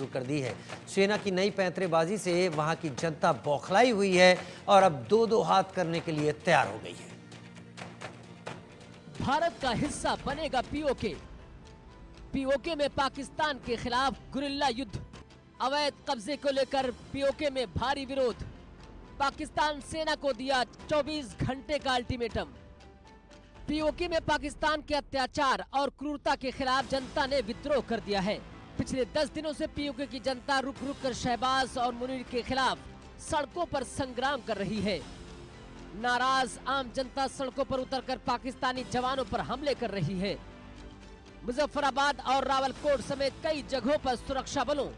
शुरू कर दी है। सेना की नई पैंतरेबाजी से वहां की जनता बौखलाई हुई है और अब दो दो हाथ करने के लिए तैयार हो गई है। भारत का हिस्सा बनेगा पीओके। पीओके में पाकिस्तान के खिलाफ गुरिल्ला युद्ध। अवैध कब्जे को लेकर पीओके में भारी विरोध। पाकिस्तान सेना को दिया 24 घंटे का अल्टीमेटम। पीओके में पाकिस्तान के अत्याचार और क्रूरता के खिलाफ जनता ने विद्रोह कर दिया है। पिछले 10 दिनों से पीओके की जनता रुक रुक कर शहबाज और मुनीर के खिलाफ सड़कों पर संग्राम कर रही है। नाराज आम जनता सड़कों पर उतरकर पाकिस्तानी जवानों पर हमले कर रही है। मुजफ्फराबाद और रावलकोट समेत कई जगहों पर सुरक्षा बलों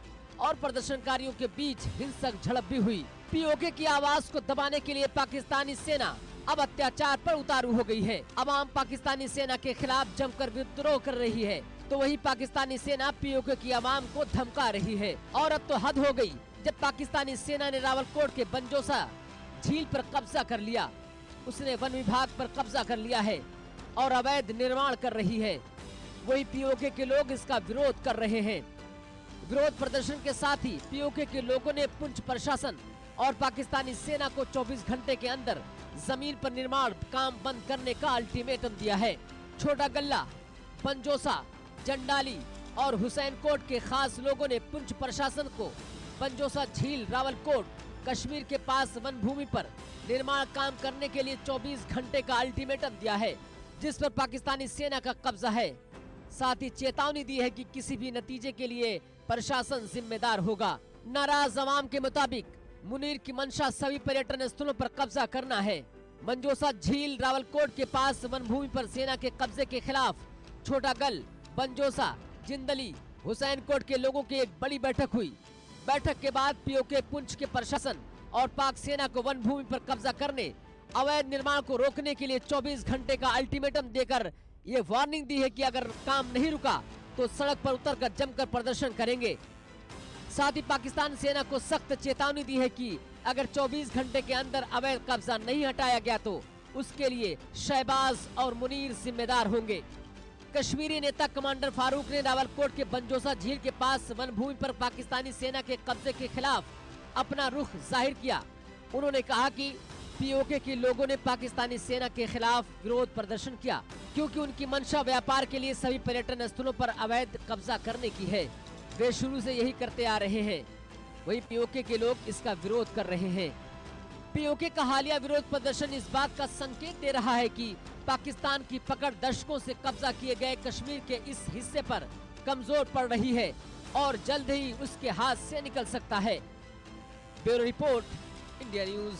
और प्रदर्शनकारियों के बीच हिंसक झड़प भी हुई। पीओके की आवाज को दबाने के लिए पाकिस्तानी सेना अब अत्याचार पर उतारू हो गई है। अवाम पाकिस्तानी सेना के खिलाफ जमकर विद्रोह कर रही है, तो वही पाकिस्तानी सेना पीओके की आवाम को धमका रही है। और अब तो हद हो गई जब पाकिस्तानी सेना ने रावलकोट के बंजोसा झील पर कब्जा कर लिया। उसने वन विभाग पर कब्जा कर लिया है और अवैध निर्माण कर रही है। वही पीओके के लोग इसका विरोध कर रहे हैं। विरोध प्रदर्शन के साथ ही पीओके के लोगों ने पुंछ प्रशासन और पाकिस्तानी सेना को 24 घंटे के अंदर जमीन पर निर्माण काम बंद करने का अल्टीमेटम दिया है। छोटा गल्ला, बंजोसा, जंडाली और हुसैनकोट के खास लोगों ने पुंछ प्रशासन को बंजोसा झील रावलकोट कश्मीर के पास वन भूमि पर निर्माण काम करने के लिए 24 घंटे का अल्टीमेटम दिया है, जिस पर पाकिस्तानी सेना का कब्जा है। साथ ही चेतावनी दी है कि किसी भी नतीजे के लिए प्रशासन जिम्मेदार होगा। नाराज अवाम के मुताबिक मुनीर की मंशा सभी पर्यटन स्थलों पर कब्जा करना है। बंजोसा झील रावलकोट के पास वन भूमि पर सेना के कब्जे के खिलाफ छोटा गल, बंजोसा, जिंदली, हुसैनकोट के लोगों की एक बड़ी बैठक हुई। बैठक के बाद पीओके पुंछ के प्रशासन और पाक सेना को वन भूमि पर कब्जा करने, अवैध निर्माण को रोकने के लिए 24 घंटे का अल्टीमेटम देकर ये वार्निंग दी है कि अगर काम नहीं रुका तो सड़क पर उतरकर जमकर प्रदर्शन करेंगे। साथ ही पाकिस्तान सेना को सख्त चेतावनी दी है कि अगर 24 घंटे के अंदर अवैध कब्जा नहीं हटाया गया तो उसके लिए शहबाज और मुनीर जिम्मेदार होंगे। कश्मीरी नेता कमांडर फारूक ने रावलकोट के बंजोसा झील के पास वन भूमि पर पाकिस्तानी सेना के कब्जे के खिलाफ अपना रुख जाहिर किया। उन्होंने कहा कि पीओके के लोगों ने पाकिस्तानी सेना के खिलाफ विरोध प्रदर्शन किया क्योंकि उनकी मंशा व्यापार के लिए सभी पर्यटन स्थलों पर अवैध कब्जा करने की है। वे शुरू से यही करते आ रहे हैं। वही पीओके के लोग इसका विरोध कर रहे हैं। पीओके का हालिया विरोध प्रदर्शन इस बात का संकेत दे रहा है कि पाकिस्तान की पकड़ दशकों से कब्जा किए गए कश्मीर के इस हिस्से पर कमजोर पड़ रही है और जल्द ही उसके हाथ से निकल सकता है। Bureau report, India news.